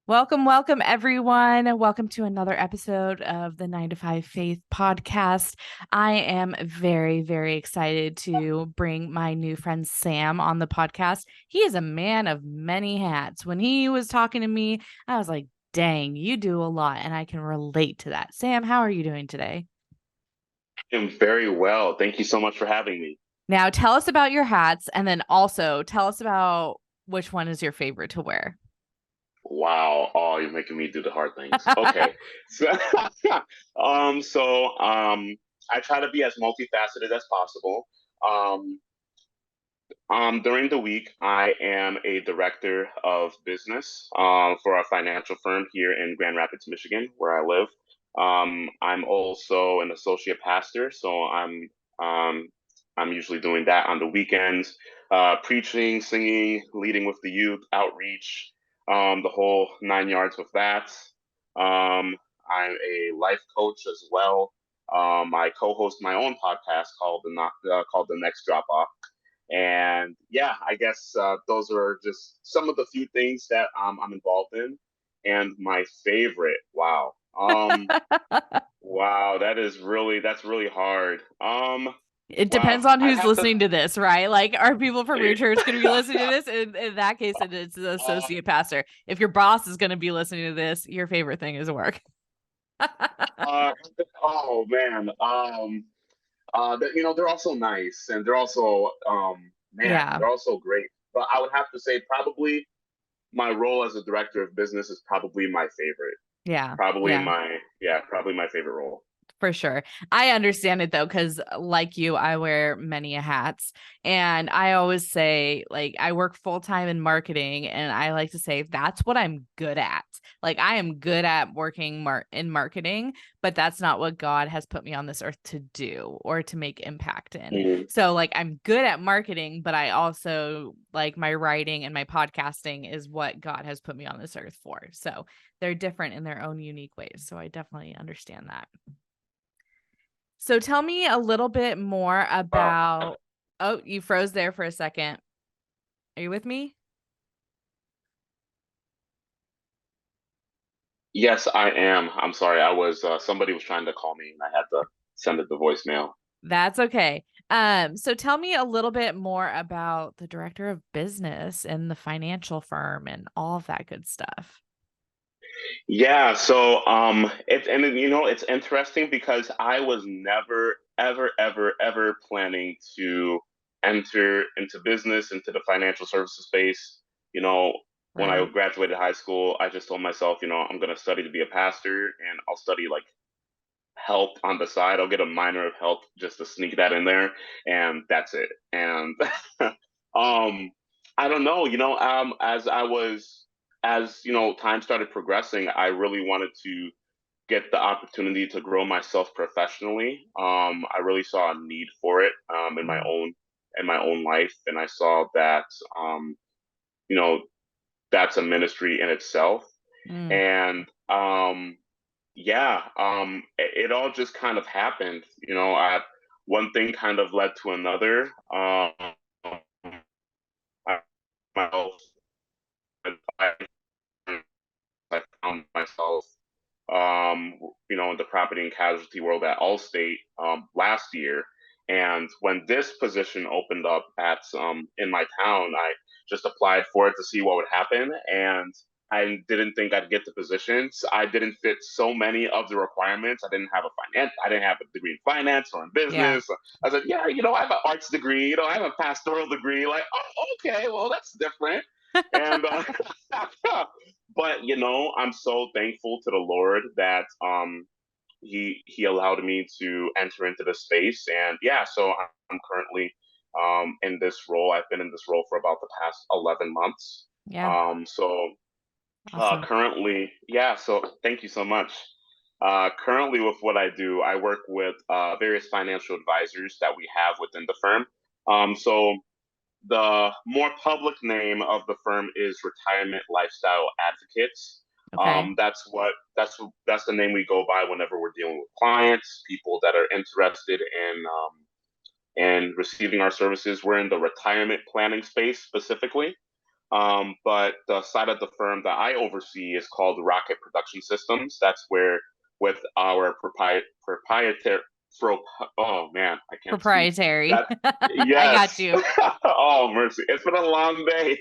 Welcome, everyone. Welcome to another episode of the 9 to 5 Faith podcast. I am very, very excited to bring my new friend Sam on the podcast. He is a man of many hats. When he was talking to me, I was like, dang, you do a lot, and I can relate to that. Sam, how are you doing today? I'm very well. Thank you so much for having me. Now, tell us about your hats, and then also tell us about which one is your favorite to wear. Wow. Oh, you're making me do the hard things. Okay. So, I try to be as multifaceted as possible. Um, during the week, I am a director of business for a financial firm here in Grand Rapids, Michigan, where I live. I'm also an associate pastor, so um, I'm usually doing that on the weekends, preaching, singing, leading with the youth, outreach, the whole 9 yards with that. I'm a life coach as well. I co-host my own podcast called the Next Drop Off. And yeah, I guess those are just some of the few things that I'm involved in. And my favorite, wow, that's really hard. It Well, depends on I'd who's have to. listening to this, right? Like, are people from your church going to be listening to this? In that case, it's the Uh, associate pastor. If your boss is going to be listening to this, your favorite thing is work. uh, oh man, they're also nice and they're also man, Yeah. they're also great. But I would have to say probably my role as a director of business is probably my favorite. Yeah. Probably Yeah. my yeah, probably my favorite role. For sure. I understand it though, because like you, I wear many hats. And I always say, like, I work full time in marketing. And I like to say that's what I'm good at. Like, I am good at working in marketing, but that's not what God has put me on this earth to do or to make impact in. Mhm. So, like, I'm good at marketing, but I also like my writing and my podcasting is what God has put me on this earth for. So, they're different in their own unique ways. So, I definitely understand that. So tell me a little bit more Oh, about, oh, you froze there for a second. Are you with me? yes, I am. I'm sorry. I was somebody was trying to call me and I had to send it the voicemail. That's okay. So tell me a little bit more about the director of business and the financial firm and all of that good stuff. Yeah, so it's interesting because I was never ever ever ever planning to enter into business, into the financial services space. You know, when I Right. graduated high school, I just told myself, I'm going to study to be a pastor and I'll study like help on the side. I'll get a minor of help just to sneak that in there, and that's it. And um, I don't know, as time started progressing, I really wanted to get the opportunity to grow myself professionally. I really saw a need for it Mm. in my own life, and I saw that you know that's a ministry in itself, Mm. and yeah, it all just kind of happened. One thing kind of led to another. I, myself, I, I found myself, in the property and casualty world at Allstate last year. And when this position opened up at in my town, I just applied for it to see what would happen. And I didn't think I'd get the positions. I didn't fit so many of the requirements. I didn't have a degree in finance or in Yeah. business. I said, yeah, I have an arts degree. I have a pastoral degree. Like, oh, okay, well, that's different. And but I'm so thankful to the Lord that he allowed me to enter into the space, and yeah, so I'm currently in this role. I've been in this role for about the past 11 months. Yeah. So Awesome. currently, yeah, so thank you so much. Currently, with what I do, I work with various financial advisors that we have within the firm. So the more public name of the firm is Retirement Lifestyle Advocates. Okay. That's the name we go by whenever we're dealing with clients, people that are interested in receiving our services. We're in the retirement planning space specifically. But the side of the firm that I oversee is called Rocket Production Systems. That's where, with our proprietary, oh man, I can't speak. Proprietary. That I got yes. you. Oh mercy, it's been a long day.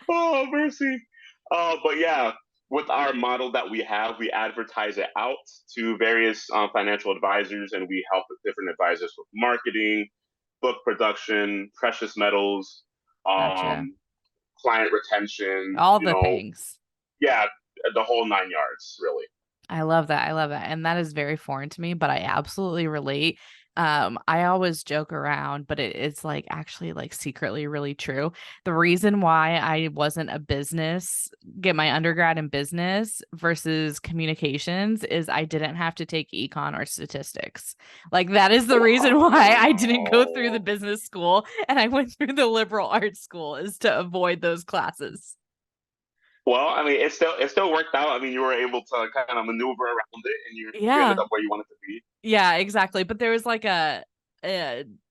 Oh mercy. But yeah, with our model that we have, we advertise it out to various financial advisors, and we help with different advisors with marketing, book production, precious metals, Gotcha. um, client retention, All the things. yeah, the whole 9 yards, really. I love that. I love that. And that is very foreign to me, but I absolutely relate. I always joke around, but it's like actually like secretly really true. The reason why I wasn't get my undergrad in business versus communications is I didn't have to take econ or statistics. Like that is the reason why I didn't go through the business school and I went through the liberal arts school is to avoid those classes. Well, I mean, it still worked out. I mean, you were able to kind of maneuver around it, and you ended Yeah. up where you wanted to be. Yeah, exactly. But there was like a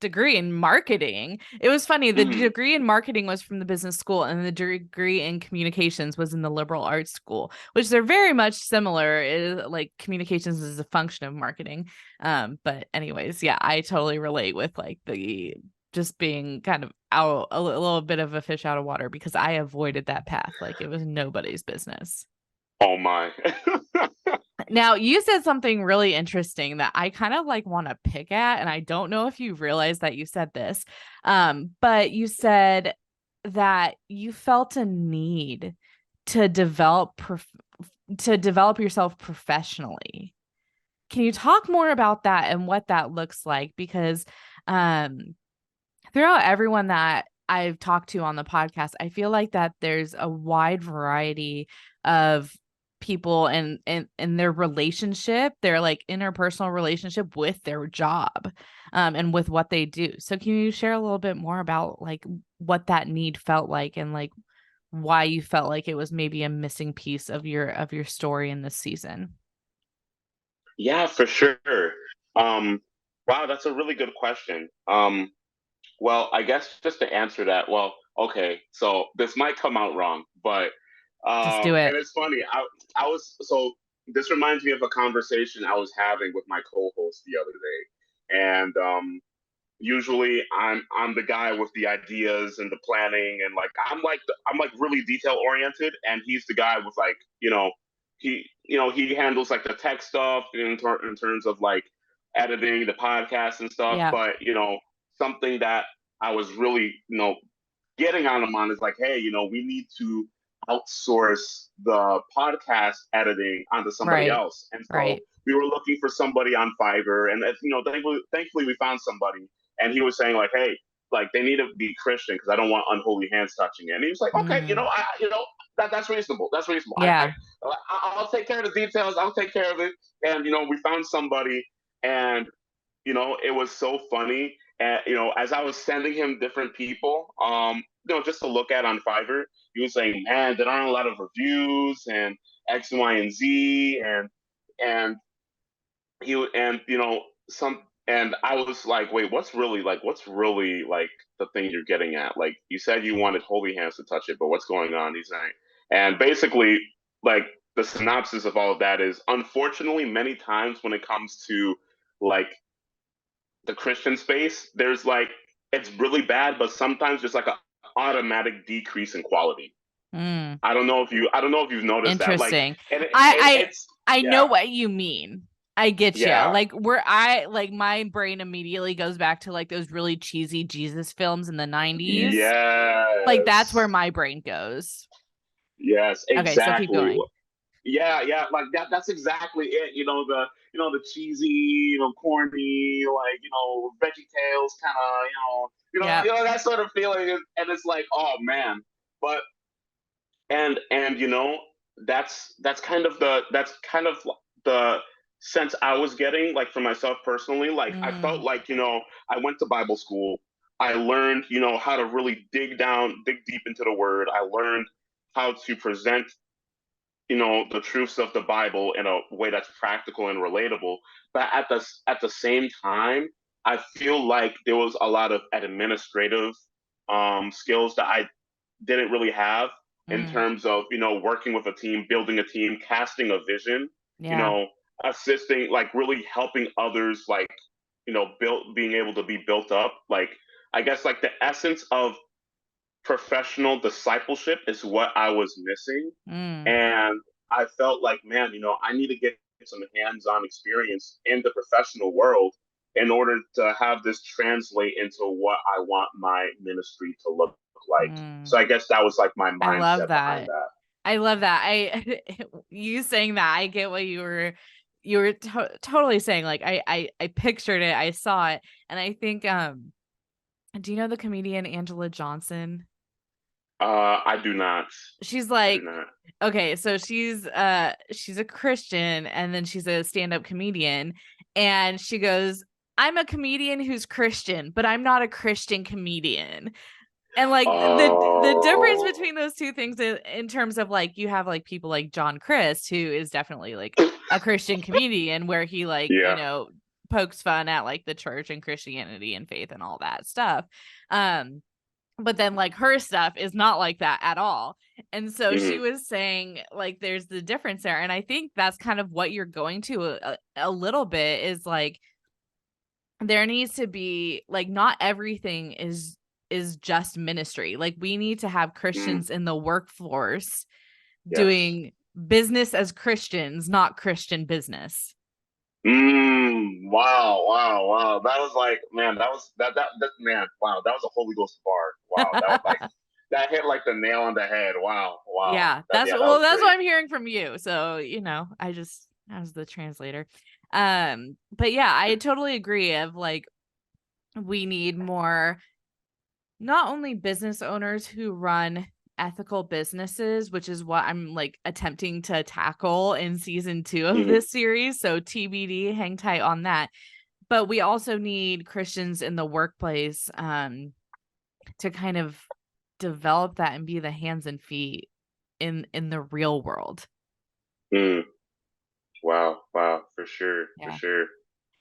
degree in marketing. It was funny. The Hmm. degree in marketing was from the business school, and the degree in communications was in the liberal arts school, which they're very much similar. Like communications is a function of marketing. But anyways, yeah, I totally relate with like the just being kind of out a little bit of a fish out of water because I avoided that path like it was nobody's business. Oh my. Now, you said something really interesting that I kind of like want to pick at, and I don't know if you realize that you said this, but you said that you felt a need to develop yourself professionally. Can you talk more about that and what that looks like? Because um, throughout everyone that I've talked to on the podcast, I feel like that there's a wide variety of people and their relationship, their like interpersonal relationship with their job, and with what they do. So can you share a little bit more about like what that need felt like and like why you felt like it was maybe a missing piece of your story in this season? Yeah, for sure. Um, wow, that's a really good question. Well, I guess just to answer that, well, okay, so this might come out wrong, but Just do and it. it's funny. I was so this reminds me of a conversation I was having with my co-host the other day, and usually I'm the guy with the ideas and the planning, and like I'm like really detail oriented, and he's the guy with like he handles like the tech stuff in terms of like editing the podcast and stuff. Yeah. But something that I was really getting on him on is like, hey, we need to outsource the podcast editing onto somebody Right. else. And so Right. we were looking for somebody on Fiverr, and thankfully we found somebody. And he was saying like, hey, like they need to be Christian because I don't want unholy hands touching it. And he was like, okay, Mm. that's reasonable. That's reasonable. Yeah. I'll take care of the details. I'll take care of it. And we found somebody, and it was so funny. And as I was sending him different people, just to look at on Fiverr, he was saying, "Man, there aren't a lot of reviews and X, Y, and Z," and he and some. And I was like, wait, what's really like the thing you're getting at? Like you said you wanted holy hands to touch it, but what's going on? He's saying, and basically, like the synopsis of all of that is, unfortunately, many times when it comes to like the Christian space, there's like it's really bad, but sometimes there's like a automatic decrease in quality. Mm. I don't know if you've noticed that. Like, Interesting. and I it's I know yeah, what you mean. I get you. yeah, Like where I like my brain immediately goes back to like those really cheesy Jesus films in the 90s. Like that's where yes, my brain goes. yes, Okay, so keep exactly. going. yeah, like that's exactly it. The cheesy, corny, like, Veggie Tales kind of, Yeah. that sort of feeling, and it's like, oh man. But and that's kind of the sense I was getting, like, for myself personally. Like, I felt Mm, like, I went to Bible school. I learned, how to really dig deep into the word. I learned how to present, the truths of the Bible in a way that's practical and relatable. But at the same time, I feel like there was a lot of administrative skills that I didn't really have, in mm, terms of, working with a team, building a team, casting a vision, you yeah. know, assisting, like, really helping others, like, build being able to be built up. Like, I guess, like, the essence of professional discipleship is what I was missing. Mm, And I felt like, man, I need to get some hands-on experience in the professional world in order to have this translate into what I want my ministry to look like. mm. So I guess that was like my I love mindset behind that. that. I love that. You saying that, I get what you were totally saying. Like, I pictured it, I saw it, and I think do you know the comedian Angela Johnson? I do not. She's I do like, not. okay, so she's a Christian, and then she's a stand-up comedian, and she goes, I'm a comedian who's Christian, but I'm not a Christian comedian. And like the difference Oh. between those two things in terms of, like, you have like people like John Crist, who is definitely like a Christian comedian, where he, like, Yeah. pokes fun at like the church and Christianity and faith and all that stuff. Um, but then, like, her stuff is not like that at all. And so she Hmm. was saying, like, there's the difference there. And I think that's kind of what you're going to a little bit, is like, there needs to be, like, not everything is just ministry. Like, we need to have Mm. Christians in the workforce Yes. doing business as Christians, not Christian business. Wow, wow, wow. That was like, man, that man, wow, that was a Holy Ghost bar. Wow, that was like, that hit like the nail on the head. Wow, wow. Yeah, Yeah, that well, was that's what great. I'm hearing from you. So, I was the translator. But yeah, I totally agree of, like, we need more, not only business owners who run ethical businesses, which is what I'm, like, attempting to tackle in season 2 of Hmm. this series. So TBD, hang tight on that. But we also need Christians in the workplace to kind of develop that and be the hands and feet in the real world. Mm. Wow, wow, for sure, for Yeah. sure.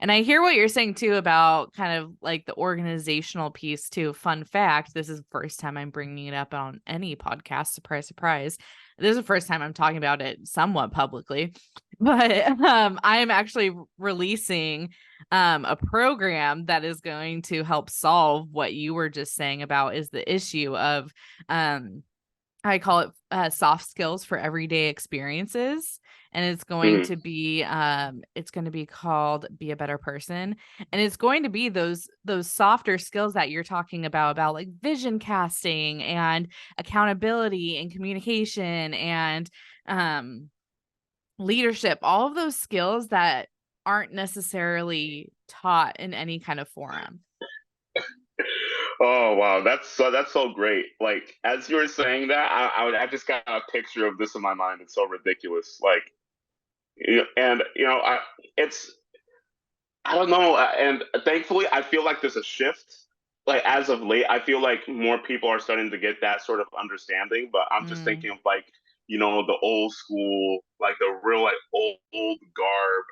And I hear what you're saying too about kind of like the organizational piece too. Fun fact, this is the first time I'm bringing it up on any podcast. Surprise, surprise. This is the first time I'm talking about it somewhat publicly. But I am actually releasing a program that is going to help solve what you were just saying about, is the issue of um I call it soft skills for everyday experiences. And Hmm. it's going to be called Be a Better Person. And it's going to be those softer skills that you're talking about like vision casting and accountability and communication and um leadership, all of those skills that aren't necessarily taught in any kind of forum. Oh wow, that's so great. Like, as you were saying that, I just got a picture of this in my mind. It's so ridiculous. Like, and it's I don't know. And thankfully, I feel like there's a shift. Like, as of late, I feel like more people are starting to get that sort of understanding. But I'm just Mm, thinking of, like, the old school, like the real, like, old garb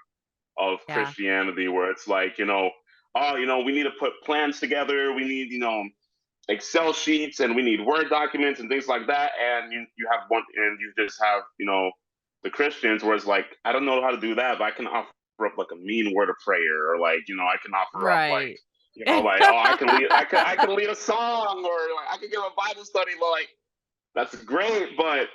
of yeah. Christianity, where it's like, oh, we need to put plans together. We need, Excel sheets, and we need Word documents and things like that. And you have one, and you just have, the Christians, where it's like, I don't know how to do that, but I can offer up like a mean word of prayer, or, like, I can offer up, like, Right. like, oh, I can lead a song, or like I can give a Bible study. But, like, that's great, but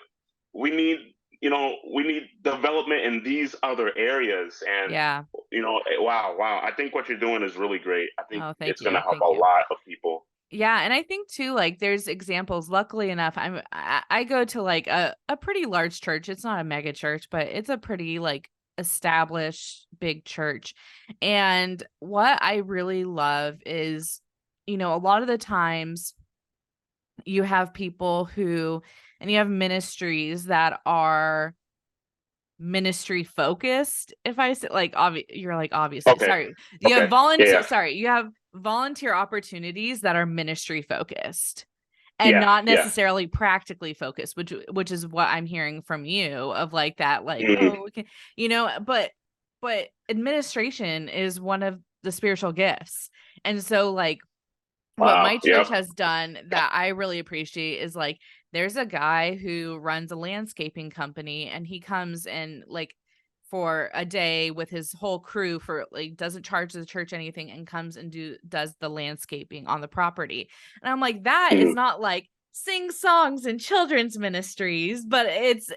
we need we need development in these other areas. And Yeah. wow, I think what you're doing is really great. I think Oh, thank it's going to you. help Thank a you. lot of people. Yeah, and I think too, like there's examples. Luckily enough, I go to like a pretty large church. It's not a mega church, but it's a pretty like established big church. And what I really love is, a lot of the times you have people who, and you have ministries that are ministry focused. If I say like, you're like, obviously, Okay. sorry, you have Okay. Yeah. volunteer opportunities that are ministry focused and Yeah. not Yeah. necessarily practically focused, which is what I'm hearing from you of like that, like, Mm. oh, okay, but administration is one of the spiritual gifts. And so like what Wow. my church Yep. has done that I really appreciate is like there's a guy who runs a landscaping company and he comes and like for a day with his whole crew for like doesn't charge the church anything and comes and does the landscaping on the property. And I'm like, that is Mm. not like sing songs and children's ministries, but it's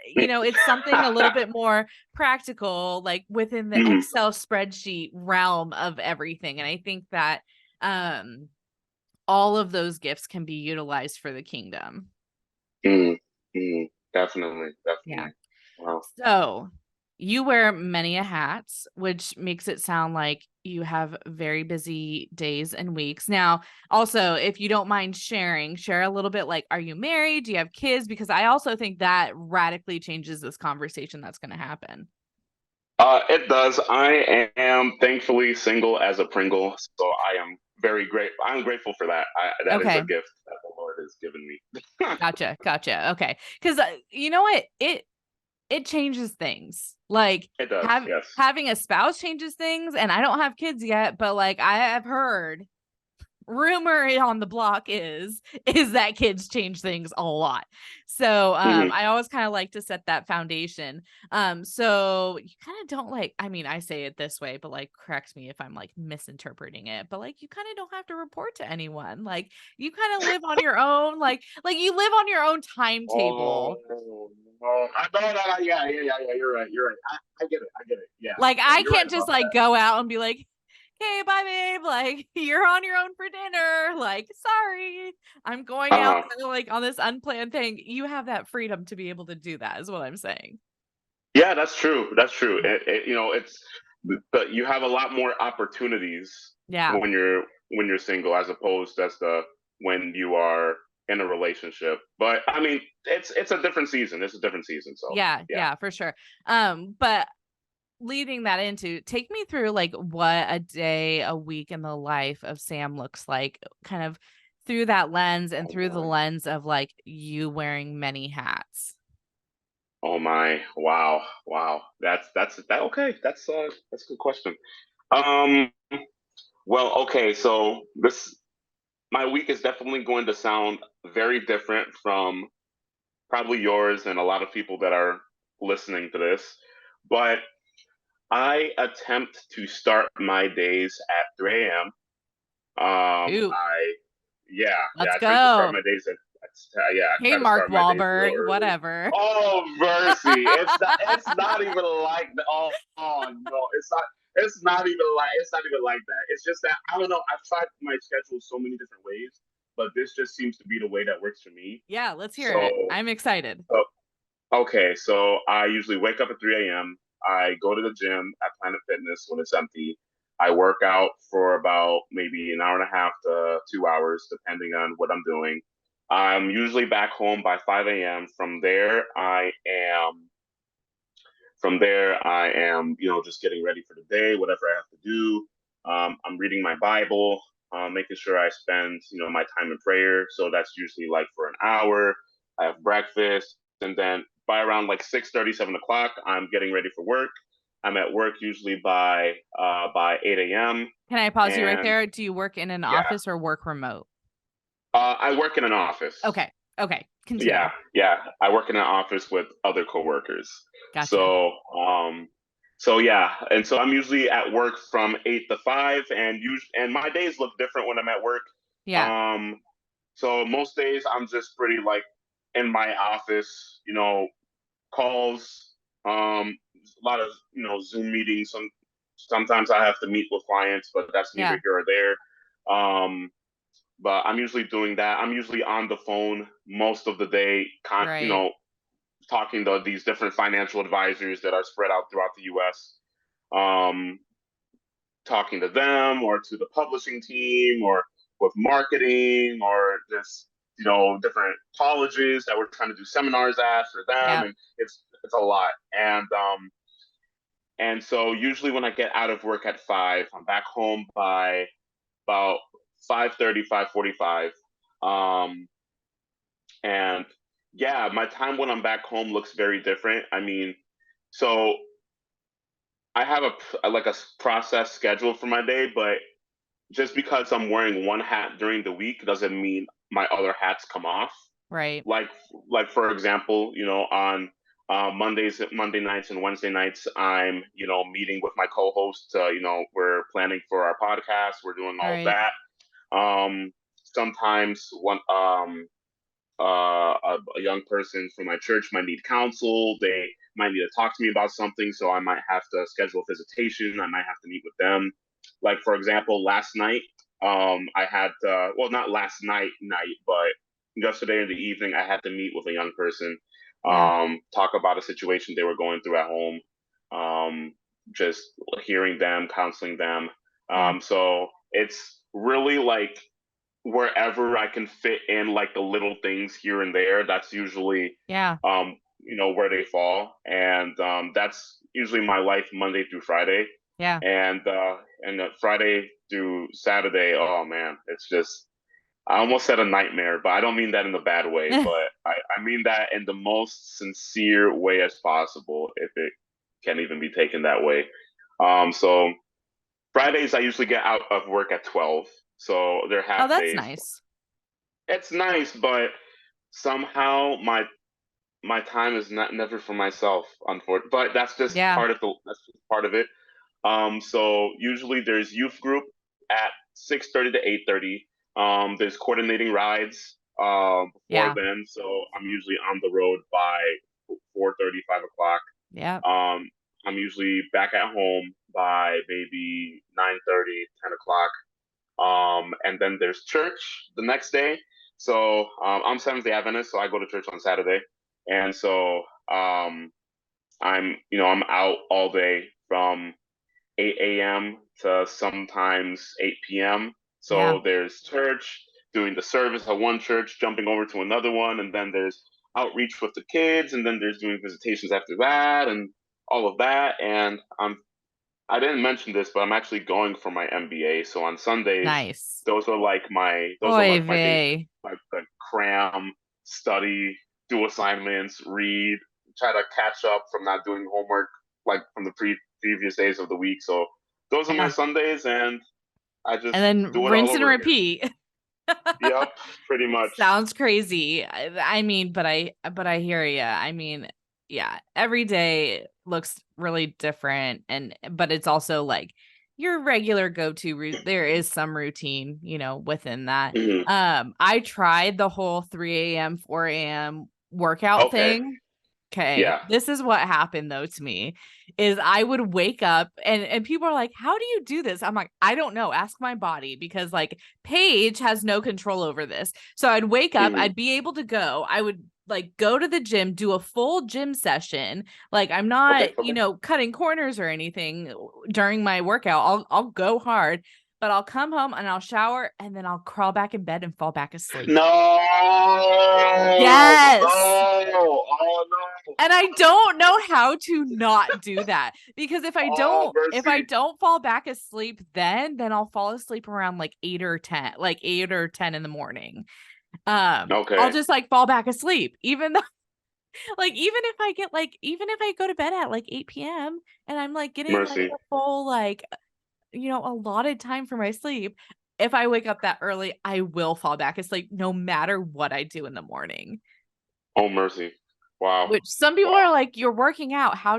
something a little bit more practical, like within the Mm. Excel spreadsheet realm of everything. And I think that all of those gifts can be utilized for the kingdom. Mm. Mm. Definitely. Yeah. Definitely. Wow. So you wear many a hats, which makes it sound like you have very busy days and weeks. Now, also, if you don't mind sharing, share a little bit like, are you married? Do you have kids? Because I also think that radically changes this conversation that's going to happen. It does. I am thankfully single as a Pringle, so I am very grateful. I'm grateful for that. That is a Okay. gift that the Lord has given me. Gotcha. Okay. Because you know what? It changes things. Like It does. have Yes. having a spouse changes things, and I don't have kids yet, but like I have heard rumor on the block is that kids change things a lot. So Hmm. I always kind of like to set that foundation. So you kind of don't like, I mean, I say it this way, but like correct me if I'm like misinterpreting it, but like you kind of don't have to report to anyone. Like you kind of live on your own, like you live on your own Oh, timetable. no. No. Yeah. You're right. You're right. I get it. I get it. Yeah. Like Yeah. I You're right can't just about like that. go out and be like, "Okay, bye babe, like you're on your own for dinner." Like, "Sorry. I'm going out Uh-huh. like on this unplanned thing." You have that freedom to be able to do that is what I'm saying. Yeah, that's true. That's true. It's but you have a lot more opportunities Yeah. when you're single as opposed as the when you are in a relationship. But I mean, it's a different season. It's a different season. So Yeah, yeah. yeah, for sure. But leading that into take me through like what a day, a week in the life of Sam looks like, kind of through that lens and Oh through the my. lens of like you wearing many hats. Oh my. Wow. Wow. That's that. Okay. That's a good question. Um. Well. Okay. So this my week is definitely going to sound very different from probably yours and a lot of people that are listening to this. But I attempt to start my days at 3 a.m. Ooh, I let's attempt to start go. my days yeah, I Hey, try to Mark start my days a little Wahlberg, early. whatever. Oh mercy! It's not even like oh no, it's not even like that. It's just that I don't know. I've tried my schedule so many different ways, but this just seems to be the way that works for me. Yeah, let's hear So it. I'm excited. uh, okay, so I usually wake up at 3 a.m. I go to the gym at Planet Fitness when it's empty. I work out for about maybe an hour and a half to 2 hours, depending on what I'm doing. I'm usually back home by 5 a.m. From there, I am, just getting ready for the day, whatever I have to do. I'm reading my Bible, making sure I spend, my time in prayer. So that's usually like for an hour. I have breakfast, and then by around like 6:30, 7 o'clock, I'm getting ready for work. I'm at work usually by 8 a.m. Can I pause you right And there? Do you work in an yeah, office or work remote? I work in an office. Okay. Okay. Continue. Yeah, I work in an office with other coworkers. Gotcha. So, yeah, and so I'm usually at work from 8 to 5, and my days look different when I'm at work. Yeah. Um, so most days I'm just pretty like in my office, calls, a lot of Zoom meetings. Sometimes I have to meet with clients, but that's neither Yeah. here or there. Um, but I'm usually doing that. I'm usually on the phone most of the day, Right. talking to these different financial advisors that are spread out throughout the U.S. Um, talking to them or to the publishing team or with marketing or just different colleges that we're trying to do seminars at for them, Yeah. and it's a lot. And so usually when I get out of work at 5, I'm back home by about 5:30, 5:45. Um, and yeah, my time when I'm back home looks very different. I mean, so I have like a process schedule for my day, but just because I'm wearing one hat during the week doesn't mean my other hats come off. Right. Like like for example, on Monday nights and Wednesday nights, I'm meeting with my co-host. We're planning for our podcast. We're doing all of Right. that. Sometimes a young person from my church might need counsel. They might need to talk to me about something, so I might have to schedule a visitation. I might have to meet with them. Like for example, last night, I had well, not last night, but yesterday in the evening, I had to meet with a young person, Yeah. talk about a situation they were going through at home, just hearing them, counseling them. Yeah. So it's really like wherever I can fit in like the little things here and there, that's usually Yeah. where they fall. And that's usually my life Monday through Friday. Yeah. And Friday through Saturday, oh man, it's just I almost said a nightmare, but I don't mean that in a bad way, but I mean that in the most sincere way as possible, if it can even be taken that way. So Fridays I usually get out of work at 12. So they're Oh, half that's days. nice. It's nice, but somehow my time is not never for myself, unfortunately. But Yeah. that's just part of it. So usually there's youth group at 6:30 to 8:30. There's coordinating rides before Yeah. then, so I'm usually on the road by 4:30, 5 o'clock. Yeah. Um, I'm usually back at home by maybe 9:30, 10 o'clock. And then there's church the next day. So I'm Seventh Day Adventist, so I go to church on Saturday, and so I'm out all day from 8 a.m. to sometimes 8 p.m. Yeah. So there's church, doing the service at one church, jumping over to another one, and then there's outreach with the kids, and then there's doing visitations after that, and all of that. And I didn't mention this, but I'm actually going for my MBA. So on Sundays, Nice. those are Oy like my days, vey. like cram, study, do assignments, read, try to catch up from not doing homework like from the previous days of the week. So those are my Yeah. Sundays, and I And just then do it all rinse and over again. repeat. Yep, pretty much. Sounds crazy. I mean, but I hear you. I mean, yeah, every day looks really different, and but it's also like your regular go-to route. There is some routine, within that. Hmm. I tried the whole 3 a.m., 4 a.m. workout Okay. thing. Okay, Yeah. this is what happened though to me is I would wake up and people are like, "How do you do this?" I'm like, "I don't know. Ask my body," because like Paige has no control over this. So I'd wake up, Hmm. I'd be able to go. I would like go to the gym, do a full gym session. Like I'm not, Okay. Okay. cutting corners or anything during my workout. I'll go hard, but I'll come home and I'll shower and then I'll crawl back in bed and fall back asleep. No. Yes. No. Oh no. And I don't know how to not do that because if I Oh don't if I mercy. don't fall back asleep then I'll fall asleep around like 8 or 10, like 8 or 10 in the morning. I'll Okay. just like fall back asleep even though like even if I go to bed at like 8 p.m. and I'm like getting like Mercy. a full like allotted time for my sleep, if I wake up that early, I will fall back asleep no matter what I do in the morning. Oh mercy. Wow. Which some people Wow. are like, "You're working out. How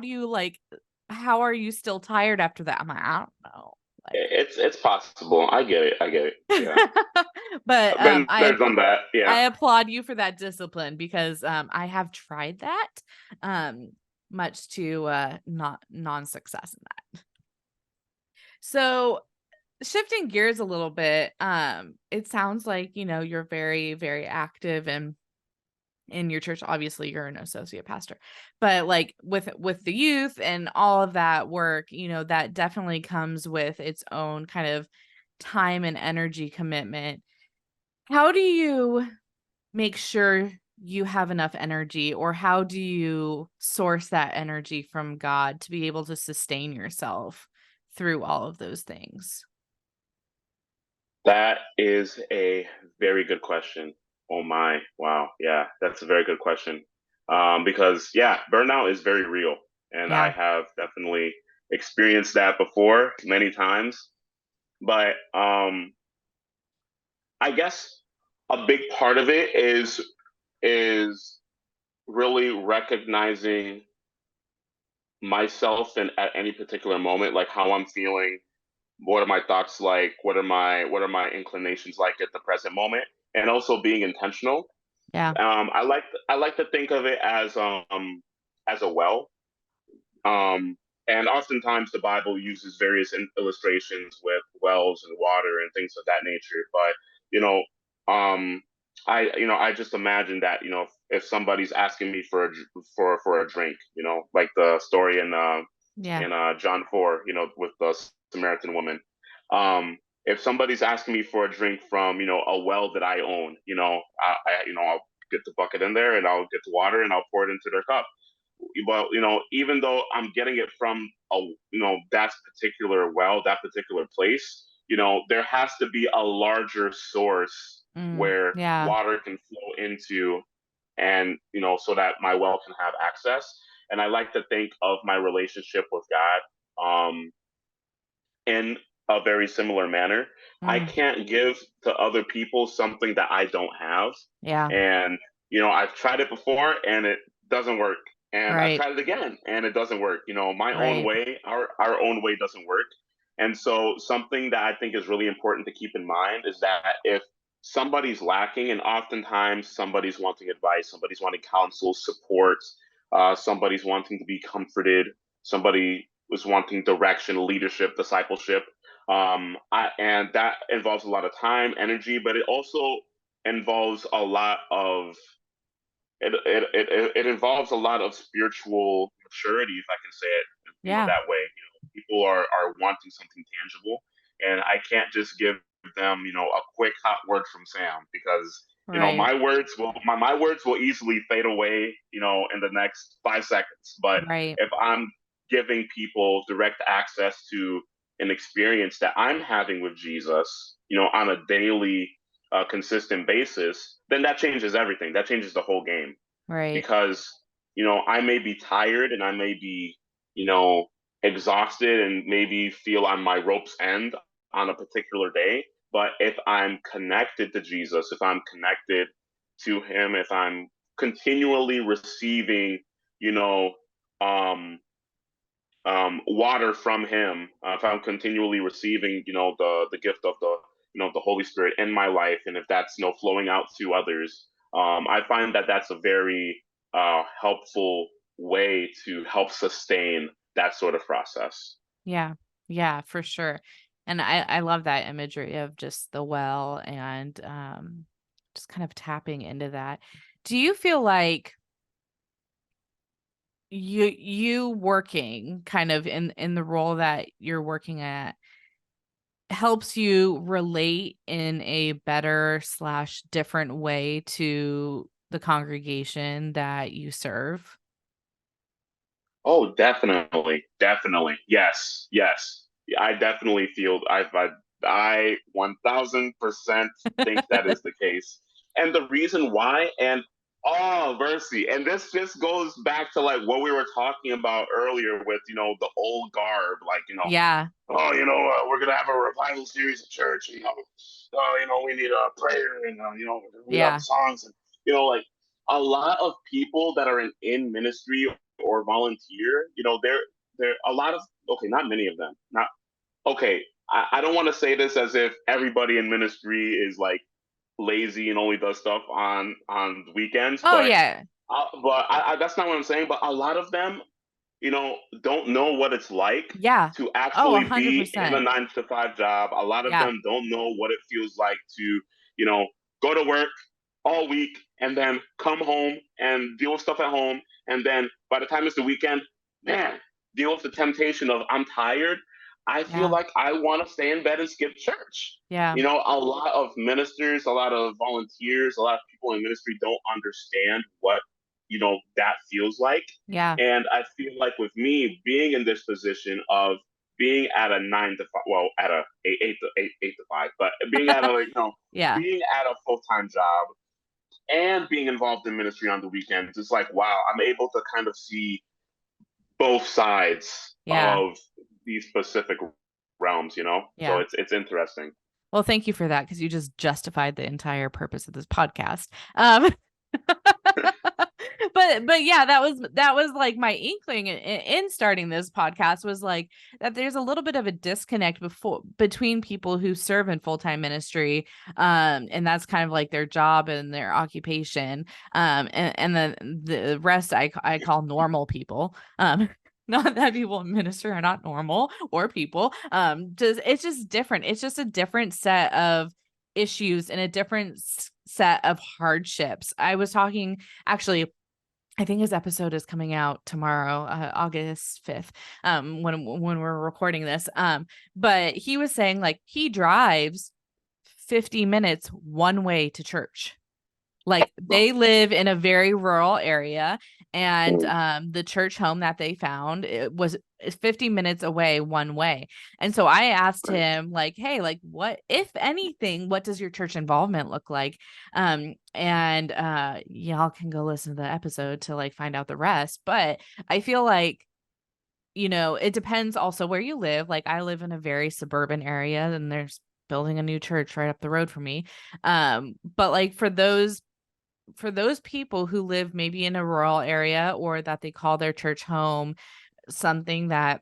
are you still tired after that?" I'm like, "I don't know." Like, It's possible. I get it. I get it. Yeah. but I've been there, I done that. I Yeah. applaud you for that discipline because I have tried that um much to not non-success in that. So shifting gears a little bit, it sounds like, you're very, very active and in your church. Obviously you're an associate pastor, but like with the youth and all of that work, that definitely comes with its own kind of time and energy commitment. How do you make sure you have enough energy, or how do you source that energy from God to be able to sustain yourself through all of those things? That is a very good question. Oh my, wow, yeah, that's a very good question. Because yeah, burnout is very real, and I Yeah. have definitely experienced that before many times. But I guess a big part of it is really recognizing myself and at any particular moment, like how I'm feeling, what are my thoughts like, what are my inclinations like at the present moment, and also being intentional. Yeah. I like to think of it as a well. Um, and oftentimes the Bible uses various illustrations with wells and water and things of that nature. But you know, um, I just imagine that if somebody's asking me for a drink, like the story Yeah. in John 4, with the Samaritan woman. If somebody's asking me for a drink from a well that I own, I'll get the bucket in there and I'll get the water and I'll pour it into their cup. Well, even though I'm getting it from that particular well, that particular place, there has to be a larger source where Yeah. water can flow into, and so that my well can have access. And I like to think of my relationship with God in a very similar manner. I Mm. can't give to other people something that I don't have. Yeah. And, I've tried it before and it doesn't work. And I've Right. tried it again and it doesn't work. My own Right. way, our own way doesn't work. And so something that I think is really important to keep in mind is that if somebody's lacking, and oftentimes somebody's wanting advice, somebody's wanting counsel, support, somebody's wanting to be comforted, somebody was wanting direction, leadership, discipleship. And that involves a lot of time, energy, but it also involves a lot of it involves a lot of spiritual maturity, if I can say it, Yeah. that way. People are wanting something tangible, and I can't just give them, a quick hot word from Sam, because Right. my words will easily fade away, in the next 5 seconds. But Right. if I'm giving people direct access to an experience that I'm having with Jesus, on a daily, consistent basis, then that changes everything. That changes the whole game, Right. because I may be tired and I may be you know exhausted and maybe feel on my rope's end on a particular day. But if I'm connected to Jesus, if I'm connected to Him, if I'm continually receiving, you know, um, water from Him, if I'm continually receiving, the gift of the Holy Spirit in my life, and if that's flowing out to others, I find that that's a very helpful way to help sustain that sort of process. Yeah. Yeah, for sure. And I love that imagery of just the well and just kind of tapping into that. Do you feel like you working kind of in the role that you're working at helps you relate in a better slash different way to the congregation that you serve? Oh, definitely, definitely, yes, yes. I definitely feel I 1000% think that is the case, and the reason why, and oh, mercy, and this just goes back to like what we were talking about earlier with the old garb, like Yeah. oh, we're gonna have a revival series at church. Oh, we need a prayer, and read out the Yeah. songs, and like a lot of people that are in ministry or volunteer. They're a lot of, okay, not many of them. Not okay. I don't want to say this as if everybody in ministry is like lazy and only does stuff on weekends, Oh, but yeah. that's not what I'm saying. But a lot of them don't know what it's like Yeah. to Oh, actually be in a 100%. 9 to 5 job. A lot of Yeah. them don't know what it feels like to, you know, go to work all week and then come home and deal with stuff at home. And then by the time it's the weekend, man, deal with the temptation of I'm tired. I feel Yeah. like I want to stay in bed and skip church. Yeah. A lot of ministers, a lot of volunteers, a lot of people in ministry don't understand what, that feels like. Yeah. And I feel like with me being in this position of being at a 9 to 5, well, at a eight to five, but being at a Yeah. being at a full time job and being involved in ministry on the weekends, it's like wow, I'm able to kind of see both sides Yeah. of these specific realms. So Yeah. it's interesting. Well, thank you for that because you just justified the entire purpose of this podcast. But yeah, that was like my inkling in starting this podcast was like that there's a little bit of a disconnect between people who serve in full-time ministry, and that's kind of like their job and their occupation, and then the rest I call normal people. Not that people in ministry are not normal or people. Just it's just different. It's just a different set of issues and a different set of hardships. I was talking actually. I think his episode is coming out tomorrow, August 5th, when we're recording this. But he was saying like he drives 50 minutes one way to church. Like Well, they live in a very rural area, and the church home that they found it was 50 minutes away one way. And so I asked right. him like, "Hey, like what if anything, what does your church involvement look like?" And y'all can go listen to the episode to like find out the rest, but I feel like it depends also where you live. Like I live in a very suburban area and there's building a new church right up the road from me. But like for those people who live maybe in a rural area or that they call their church home, something that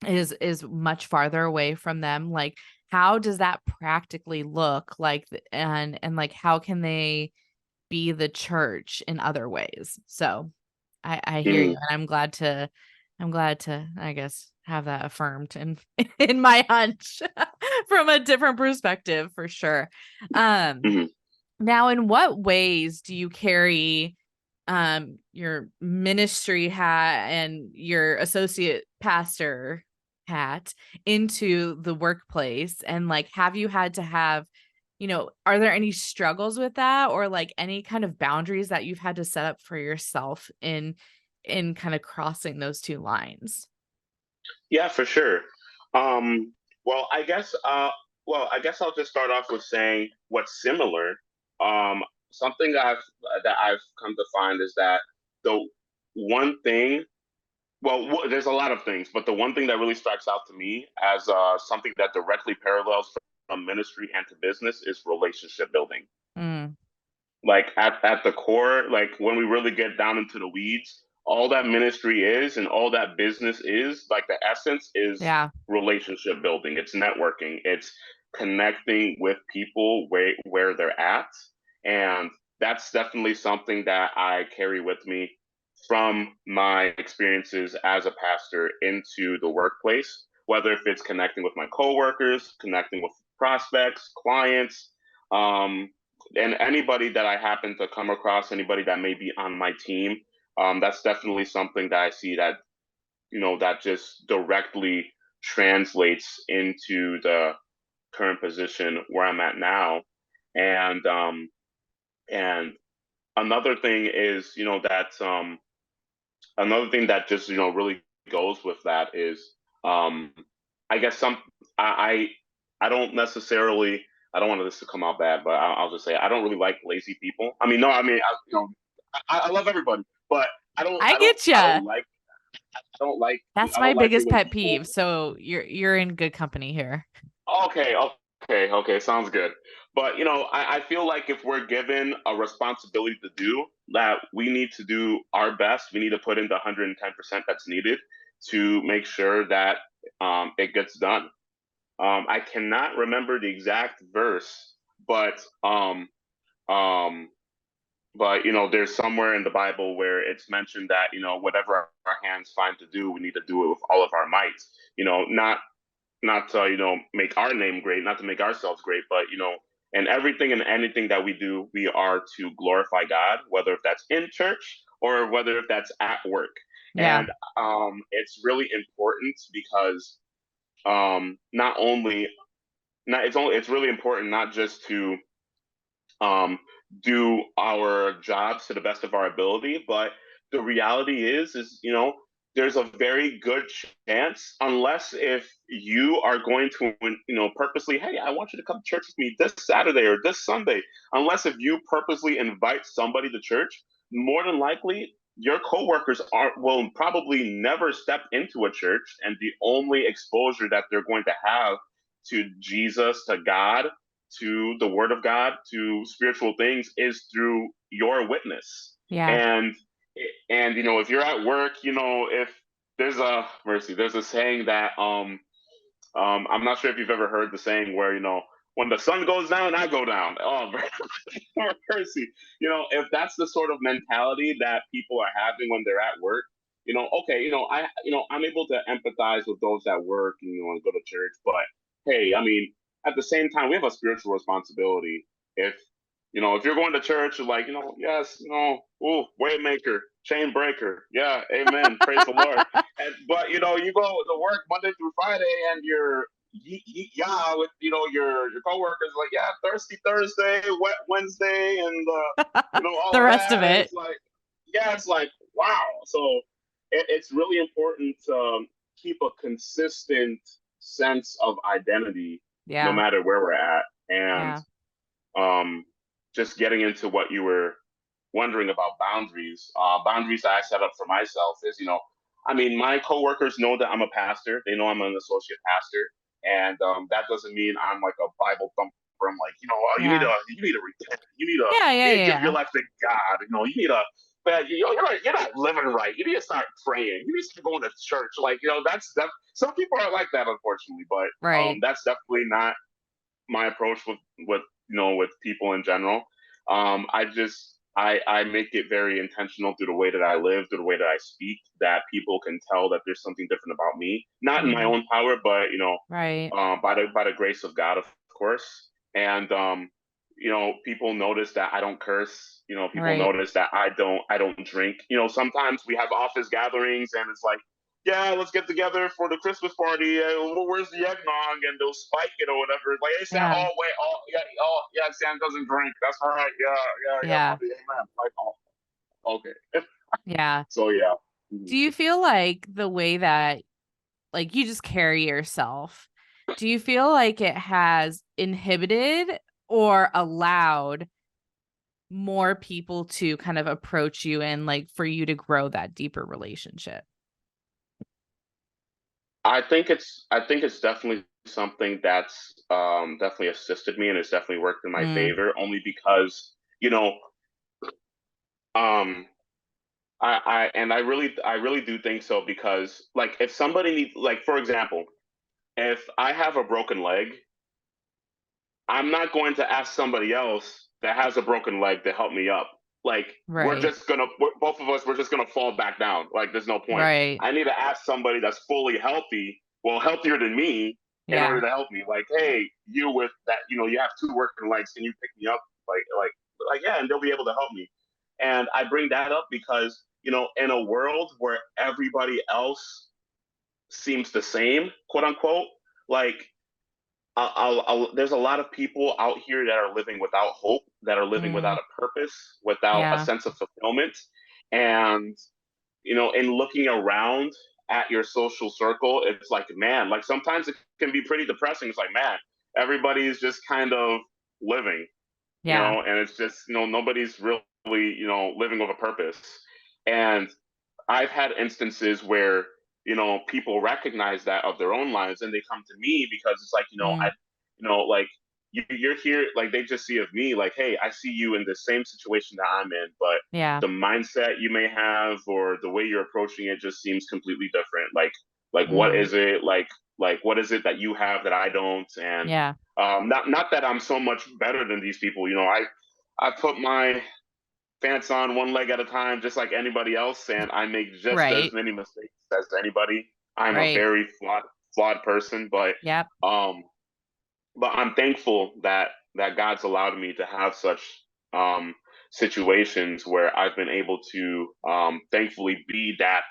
is much farther away from them, like how does that practically look like, and like how can they be the church in other ways? So I hear you, Mhm. and I'm glad to I guess have that affirmed in in my hunch from a different perspective for sure. um Mhm. Now, in what ways do you carry your ministry hat and your associate pastor hat into the workplace? And like, have you had to are there any struggles with that or like any kind of boundaries that you've had to set up for yourself in kind of crossing those two lines? Yeah, for sure. Um, well, I guess I'll just start off with saying what's similar. Um, Something that I've come to find is that the one thing, well, there's a lot of things, but the one thing that really strikes out to me as something that directly parallels from ministry and to business is relationship building. Mm, Like at the core, like when we really get down into the weeds, all that ministry is and all that business is, like the essence is yeah. relationship building. It's networking. It's connecting with people where they're at. And that's definitely something that I carry with me from my experiences as a pastor into the workplace, whether if it's connecting with my coworkers, connecting with prospects, clients, um, and anybody that I happen to come across, anybody that may be on my team, that's definitely something that I see that that just directly translates into the current position where I'm at now. And another thing is another thing that just really goes with that is um, I guess I I don't necessarily, I don't want this to come out bad, but I'll just say I don't really like lazy people. I mean, no, I mean I love everybody, but I don't I I don't get I you. don't like I don't like That's I my don't like it biggest when pet people. peeve. So you're in good company here. Okay, okay, sounds good. But I feel like if we're given a responsibility to do that, we need to do our best. We need to put in the 110% that's needed to make sure that it gets done. I cannot remember the exact verse, but um, but there's somewhere in the Bible where it's mentioned that whatever our hands find to do, we need to do it with all of our might. Not to make our name great, not to make ourselves great, but and everything and anything that we do, we are to glorify God, whether if that's in church or whether if that's at work. Yeah. And it's really important because not only not it's really important not just to um, do our jobs to the best of our ability. But the reality is there's a very good chance, unless if you are going to, purposely, hey, I want you to come to church with me this Saturday or this Sunday. Unless if you purposely invite somebody to church, more than likely your coworkers will probably never step into a church, and the only exposure that they're going to have to Jesus, to God, to the word of God, to spiritual things is through your witness. Yeah. And if you're at work, if there's a saying that I'm not sure if you've ever heard the saying where when the sun goes down, I go down. Oh, mercy. If that's the sort of mentality that people are having when they're at work, okay, I'm able to empathize with those that work and go to church, but hey, I mean, at the same time, we have a spiritual responsibility. If you're going to church, you're like, yes, ooh, waymaker, chain breaker, yeah, amen, praise the Lord. But you go to work Monday through Friday, and you're yeah with your coworkers, like, yeah, thirsty Thursday, wet Wednesday, and all The of rest of that. it. It's like, yeah, it's like, wow. So it's really important to keep a consistent sense of identity no Yeah. matter where we're at. And Yeah. um, just getting into what you were wondering about boundaries. Boundaries that I set up for myself is, I mean, my coworkers know that I'm a pastor. They know I'm an associate pastor, and that doesn't mean I'm like a Bible thumper. I'm like, oh, Yeah. you need to repent. Yeah. Yeah. You need to give your Yeah. life to God. You need to. But you're not living right. You need to start praying. You need to start going to church. Like, some people are like that, unfortunately. But Right. that's definitely not my approach with people in general. I make it very intentional through the way that I live, through the way that I speak, that people can tell that there's something different about me. Not in my Mhm. own power, but Right. by the grace of God, of course. And people notice that I don't curse. People Right. notice that I don't drink. Sometimes we have office gatherings, and it's like, yeah, let's get together for the Christmas party. Where's the eggnog? And they'll spike it or whatever. Like, hey, Sam, Yeah. oh, wait, yeah, Sam doesn't drink. That's right. Yeah, Yeah. buddy, amen. Like, oh, okay. Yeah. So, yeah. Mhm. Do you feel like the way that like you just carry yourself, do you feel like it has inhibited or allowed more people to kind of approach you and like for you to grow that deeper relationship? I think it's definitely something that's definitely assisted me, and it's definitely worked in my Mm, favor, only because, um, I really do think so, because, like, if somebody needs, like, for example, if I have a broken leg, I'm not going to ask somebody else that has a broken leg to help me up. Like, right. both of us, we're just gonna fall back down. Like, there's no point. Right. I need to ask somebody that's fully healthy, well, healthier than me, in order Yeah. to help me. Like, hey, you with that, you have two working legs. Can you pick me up? Yeah, and they'll be able to help me. And I bring that up because, in a world where everybody else seems the same, quote unquote, like, there's a lot of people out here that are living without hope, that are living Mm, without a purpose, without a yeah. sense of fulfillment. And, in looking around at your social circle, it's like, man, like, sometimes it can be pretty depressing. It's like, man, everybody's just kind of living, Yeah. and it's just, nobody's really, living with a purpose. And I've had instances where, people recognize that of their own lives, and they come to me because it's like, Mm, like, you're here, like, they just see of me, like, hey, I see you in the same situation that I'm in, but yeah. the mindset you may have or the way you're approaching it just seems completely different. Like, what Mm, is it what is it that you have that I don't? And yeah. not that I'm so much better than these people. I put my pants on one leg at a time, just like anybody else, and I make just as Right. many mistakes as anybody. I'm a Right. very flawed person, Yep. um, but I'm thankful that God's allowed me to have such um, situations where I've been able to thankfully be that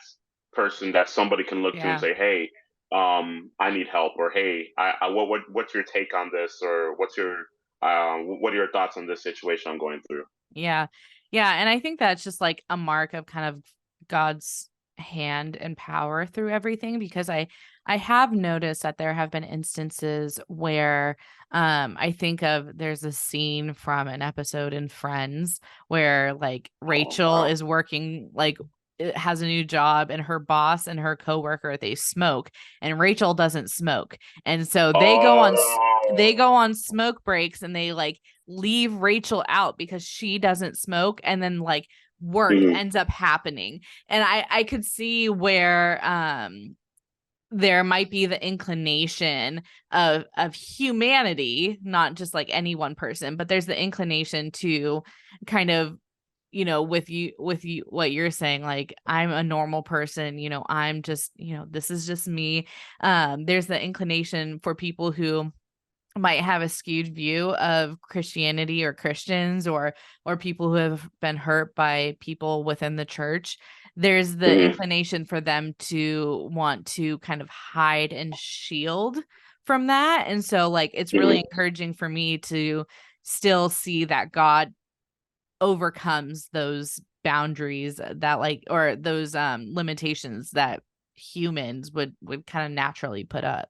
person that somebody can look to and Yeah. say, "Hey, I need help," or "Hey, what's your take on this?" or what are your thoughts on this situation I'm going through? Yeah. Yeah. And I think that's just like a mark of kind of God's hand and power through everything, because I have noticed that there have been instances where I think of there's a scene from an episode in Friends where like Oh Rachel wow. is working like has a new job, and her boss and her coworker, they smoke, and Rachel doesn't smoke. And so they go Oh. on smoke breaks, and they like leave Rachel out because she doesn't smoke, and then like work Mhm, ends up happening. And I could see where there might be the inclination of humanity, not just like any one person, but there's the inclination to kind of, with you what you're saying, like I'm a normal person, I'm just, this is just me. There's the inclination for people who might have a skewed view of Christianity or Christians, or people who have been hurt by people within the church. There's the mhm, inclination for them to want to kind of hide and shield from that. And so like it's really mhm, encouraging for me to still see that God overcomes those boundaries that like, or those limitations that humans would kind of naturally put up.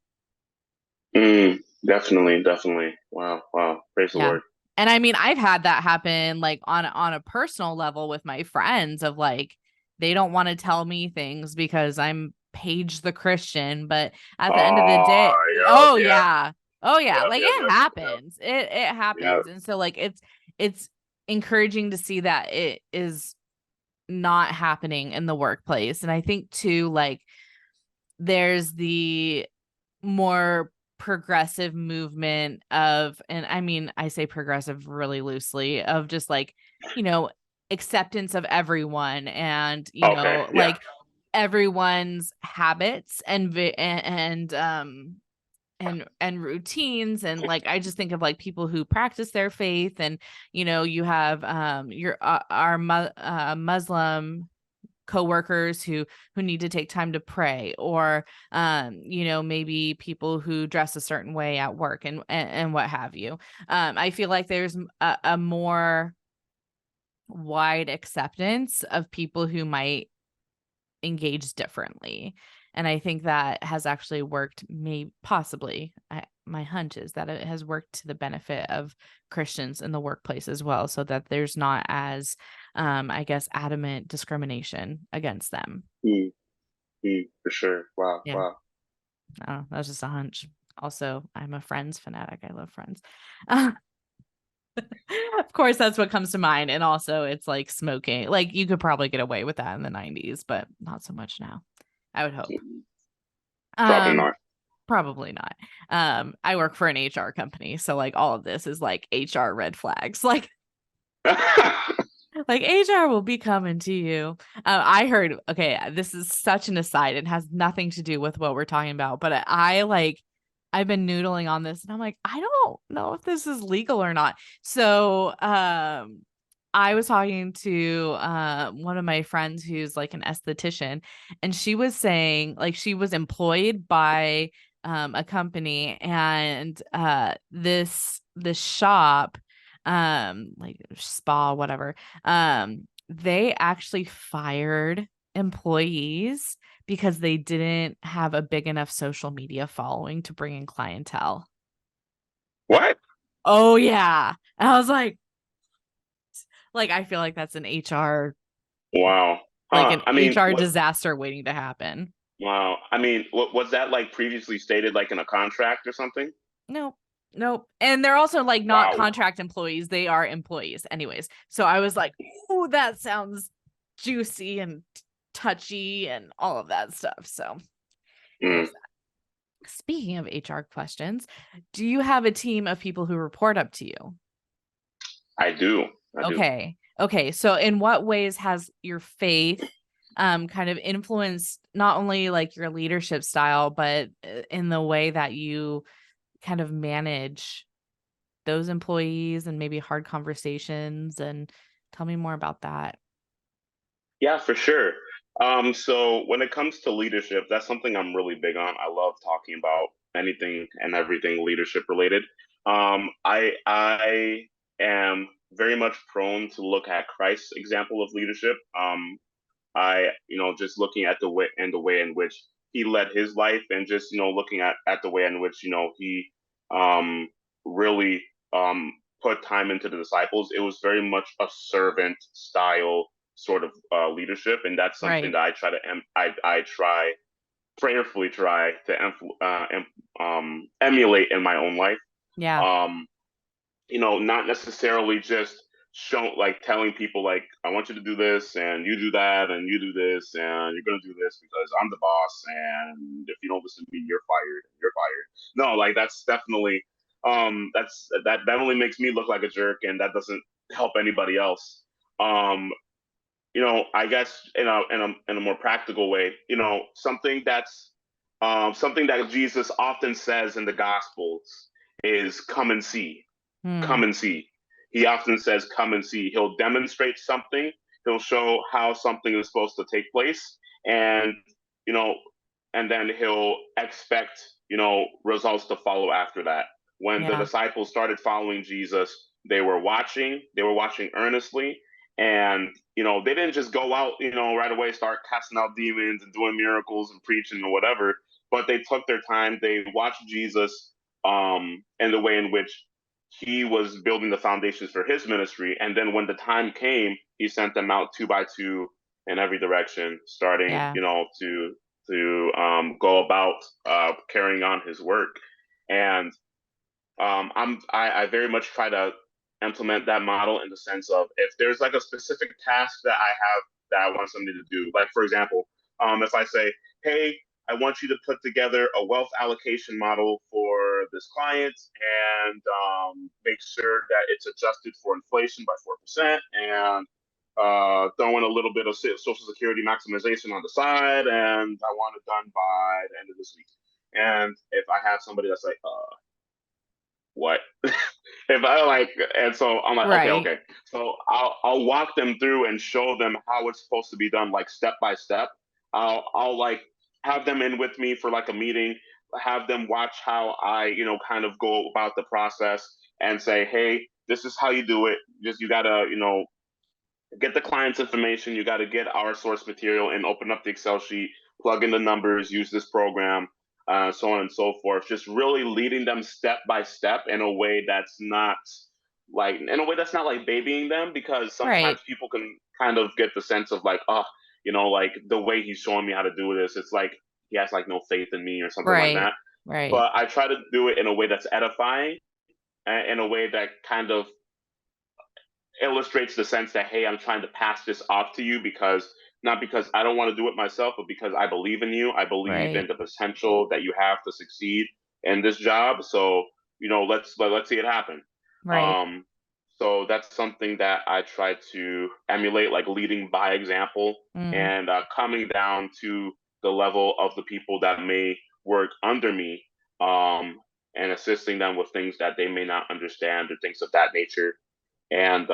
mhm. Definitely, definitely. Wow, wow. Praise the Yeah. Lord. And I mean, I've had that happen like on a personal level with my friends of like they don't want to tell me things because I'm Paige the Christian, but at the end of the day, Oh, yep, oh yep, yeah. Oh yeah, yep, like yep, it yep, yep, happens. It yep. happens. And so like it's encouraging to see that it is not happening in the workplace. And I think too like there's the more progressive movement of, and I mean, I say progressive really loosely, of just like, you know, acceptance of everyone, and, Okay, yeah. like everyone's habits and routines. And like I just think of like people who practice their faith, and you have your our Muslim coworkers who need to take time to pray, or maybe people who dress a certain way at work, and what have you. I feel like there's a more wide acceptance of people who might engage differently. And I think that has actually worked, may possibly, my hunch is that it has worked to the benefit of Christians in the workplace as well, so that there's not as I guess adamant discrimination against them. Mm, for sure. Wow, Yeah. wow. I don't know, that's just a hunch. Also, I'm a Friends fanatic. I love Friends. Of course, that's what comes to mind. And also, it's like smoking. Like you could probably get away with that in the 90s, but not so much now. I would hope. Probably Um, not. Probably not. I work for an HR company, so like all of this is like HR red flags. Like HR will be coming to you. I heard, okay, this is such an aside. It has nothing to do with what we're talking about, but I've been noodling on this, and I'm like, I don't know if this is legal or not. So, I was talking to one of my friends who's like an esthetician, and she was saying like she was employed by a company, and this shop, like spa, whatever, they actually fired employees because they didn't have a big enough social media following to bring in clientele. What? Oh yeah. And I was like I feel like that's Wow. like Huh. an I mean, HR what? disaster waiting to happen. Wow. I mean, what was that like previously stated, like in a contract or something? Nope. Nope. And they're also like not Wow. contract employees. They are employees anyways. So I was like, oh, that sounds juicy and touchy and all of that stuff. So Mm, there's that. Speaking of HR questions, do you have a team of people who report up to you? I do. I do. Okay. Okay, so in what ways has your faith kind of influenced not only like your leadership style, but in the way that you kind of manage those employees and maybe hard conversations? And tell me more about that. Yeah, for sure. So when it comes to leadership, that's something I'm really big on. I love talking about anything and everything leadership related. I am very much prone to look at Christ's example of leadership. Just looking at the way in which he led his life, and just looking at the way in which he um, really put time into the disciples. It was very much a servant style sort of leadership, and that's something Right. that I try prayerfully try to emulate in my own life. Yeah. Um, not necessarily just show like telling people like I want you to do this and you do that and you do this and you're gonna do this because I'm the boss, and if you don't listen to me, you're fired. You're fired. No, like that's definitely that only makes me look like a jerk, and that doesn't help anybody else. Um, I guess in a more practical way, something that Jesus often says in the Gospels is come and see, Hmm. come and see. He often says, come and see. He'll demonstrate something. He'll show how something is supposed to take place. And, you know, and then he'll expect, results to follow after that. When the Yeah. disciples started following Jesus, they were watching earnestly. And, they didn't just go out, right away, start casting out demons and doing miracles and preaching or whatever, but they took their time. They watched Jesus and the way in which he was building the foundations for his ministry. And then when the time came, he sent them out two by two in every direction, starting, Yeah. to go about carrying on his work. And I very much try to implement that model in the sense of if there's like a specific task that I have that I want somebody to do, like for example, if I say, hey, I want you to put together a wealth allocation model for this client and make sure that it's adjusted for inflation by 4% and throw in a little bit of social security maximization on the side, and I want it done by the end of this week. And if I have somebody that's like, what? If I like, and so I'm like, okay, Right. okay. So I'll walk them through and show them how it's supposed to be done, like step by step. I'll like have them in with me for like a meeting, have them watch how I, kind of go about the process and say, hey, this is how you do it. Just you gotta, get the client's information. You gotta get our source material and open up the Excel sheet, plug in the numbers, use this program, so on and so forth. Just really leading them step by step in a way that's not like babying them, because sometimes Right. people can kind of get the sense of like, oh, like the way he's showing me how to do this, it's like he has like no faith in me or something like Right. that. Right. But I try to do it in a way that's edifying, and in a way that kind of illustrates the sense that, hey, I'm trying to pass this off to you, because not because I don't want to do it myself, but because I believe in you. I believe in Right. the potential that you have to succeed in this job. So let's see it happen. Right. Um, so that's something that I try to emulate, like leading by example, Mm. and coming down to the level of the people that may work under me, um, and assisting them with things that they may not understand or things of that nature. And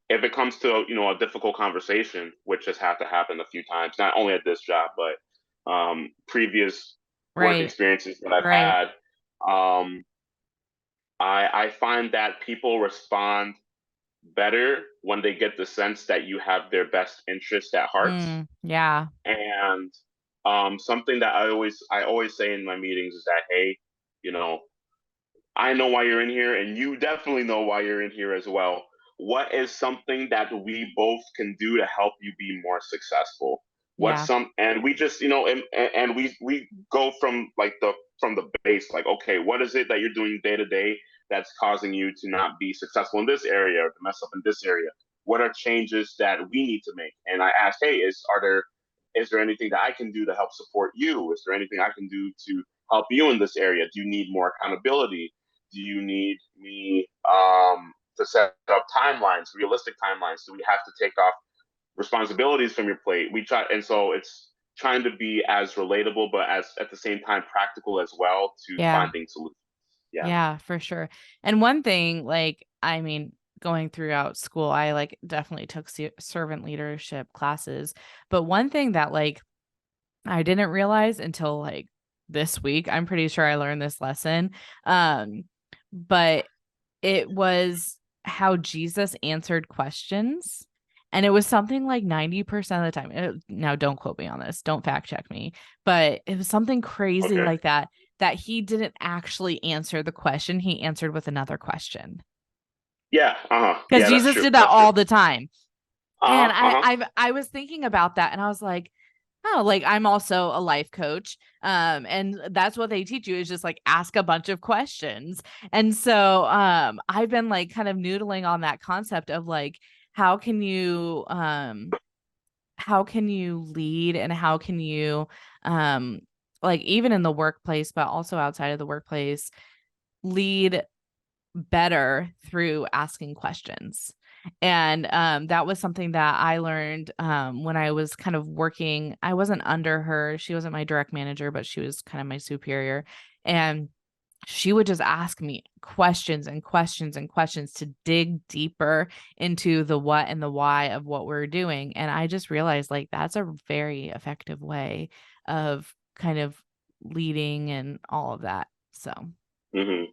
if it comes to a difficult conversation, which has had to happen a few times, not only at this job but previous work Right. experiences that I've Right. had, um, I find that people respond better when they get the sense that you have their best interest at heart. Mm. Yeah. And something that I always say in my meetings is that, hey, you know I know why you're in here, and you definitely know why you're in here as well. What is something that we both can do to help you be more successful? What's Yeah. some, and we just, and we go from like from the base, like, okay, what is it that you're doing day to day that's causing you to not be successful in this area or to mess up in this area? What are changes that we need to make? And I ask, hey, is there anything that I can do to help support you? Is there anything I can do to help you in this area? Do you need more accountability? Do you need me to set up timelines, realistic timelines. Do we have to take off responsibilities from your plate? We try, and so it's trying to be as relatable, but as at the same time practical as well to Yeah. finding solutions. Yeah. Yeah, for sure. And one thing, like, I mean, going throughout school, I like definitely took servant leadership classes. But one thing that like I didn't realize until like this week, I'm pretty sure I learned this lesson. But it was how Jesus answered questions. And it was something like 90% of the time. Now, don't quote me on this. Don't fact check me. But it was something crazy Okay. like that, that he didn't actually answer the question. He answered with another question. Yeah. Because Yeah, that's Jesus true. did that That's true. all the time. And Uh-huh. I was thinking about that and I was like, oh, like I'm also a life coach. And that's what they teach you is just like ask a bunch of questions. And so I've been like kind of noodling on that concept of like how can you lead and how can you like even in the workplace, but also outside of the workplace, lead better through asking questions. And that was something that I learned when I was kind of working. I wasn't under her. She wasn't my direct manager, but she was kind of my superior. And she would just ask me questions and questions and questions to dig deeper into the what and the why of what we're doing. And I just realized like that's a very effective way of kind of leading and all of that. So, Mm-hmm.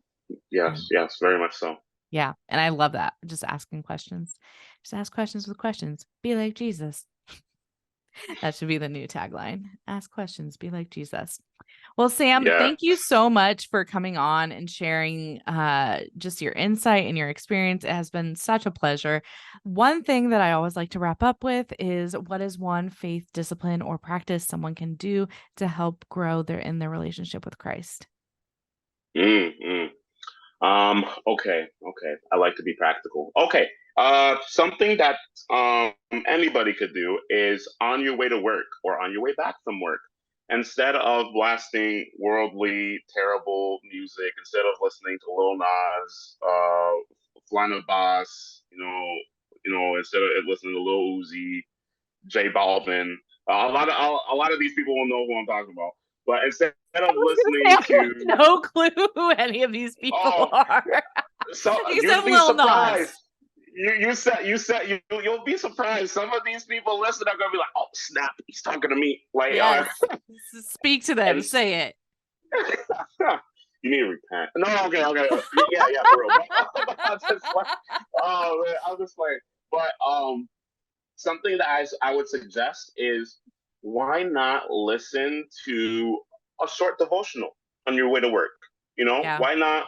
yeah. Yes, very much so. Yeah, and I love that. Just asking questions. Just ask questions with questions. Be like Jesus. That should be the new tagline. Ask questions, be like Jesus. Well, Sam, Yeah. thank you so much for coming on and sharing just your insight and your experience. It has been such a pleasure. One thing that I always like to wrap up with is what is one faith discipline or practice someone can do to help grow their relationship with Christ? Mm-hmm. Okay. I like to be practical. Okay. Something that anybody could do is on your way to work or on your way back from work, instead of blasting worldly, terrible music, instead of listening to Lil Nas, Flana Boss, instead of listening to Lil Uzi, J Balvin, a lot of these people will know who I'm talking about. But instead I of was gonna listening say I to, have no clue who any of these people oh, are. so Except you'd be Lil surprised. Nas. You'll be surprised. Some of these people listen are gonna be like, oh snap, he's talking to me. Like, Yes. Speak to them. and Say it. you need to repent. No, okay, yeah, for real. But I'm just like, oh man, I'm just like, but something that I would suggest is why not listen to a short devotional on your way to work? Yeah. Why not,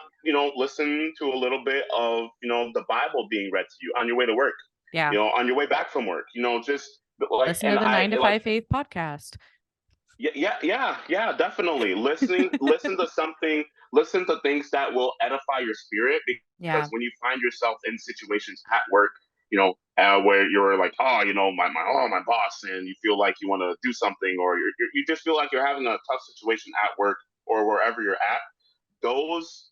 listen to a little bit of, the Bible being read to you on your way to work, Yeah. on your way back from work, just like, Listen and to the I, 9 to like, 5 Faith podcast. yeah, definitely. Listen to something, listen to things that will edify your spirit, because Yeah. when you find yourself in situations at work, where you're like, oh, my boss, and you feel like you want to do something, or you just feel like you're having a tough situation at work or wherever you're at. Those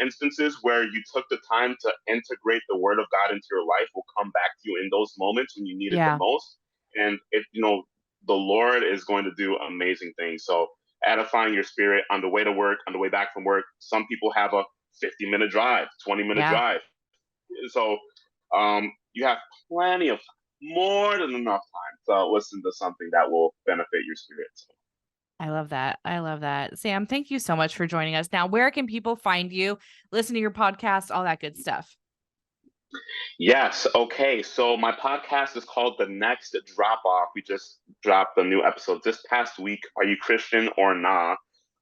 instances where you took the time to integrate the word of God into your life will come back to you in those moments when you need it the Yeah. most. And the Lord is going to do amazing things. So edifying your spirit on the way to work, on the way back from work. Some people have a 50-minute drive, 20-minute Yeah. drive. So you have plenty of more than enough time to listen to something that will benefit your spirit. So. I love that. I love that. Sam, thank you so much for joining us. Now, where can people find you, listen to your podcast, all that good stuff? Yes. Okay. So my podcast is called The Next Drop Off. We just dropped a new episode this past week. Are you Christian or nah?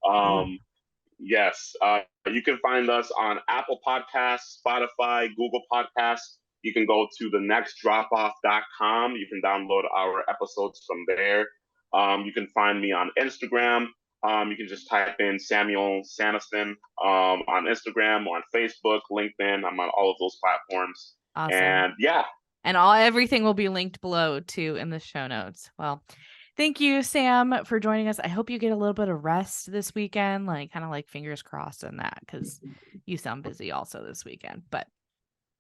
Ooh. Yes. You can find us on Apple Podcasts, Spotify, Google Podcasts. You can go to thenextdropoff.com. You can download our episodes from there. You can find me on Instagram. You can just type in Samuel Sanestin on Instagram or on Facebook, LinkedIn. I'm on all of those platforms. Awesome. And yeah. And everything will be linked below too in the show notes. Well, thank you, Sam, for joining us. I hope you get a little bit of rest this weekend, like kind of like fingers crossed on that, because you sound busy also this weekend. But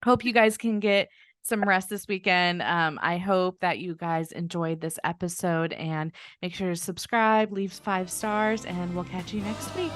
hope you guys can get some rest this weekend. I hope that you guys enjoyed this episode, and make sure to subscribe, leave 5 stars, and we'll catch you next week.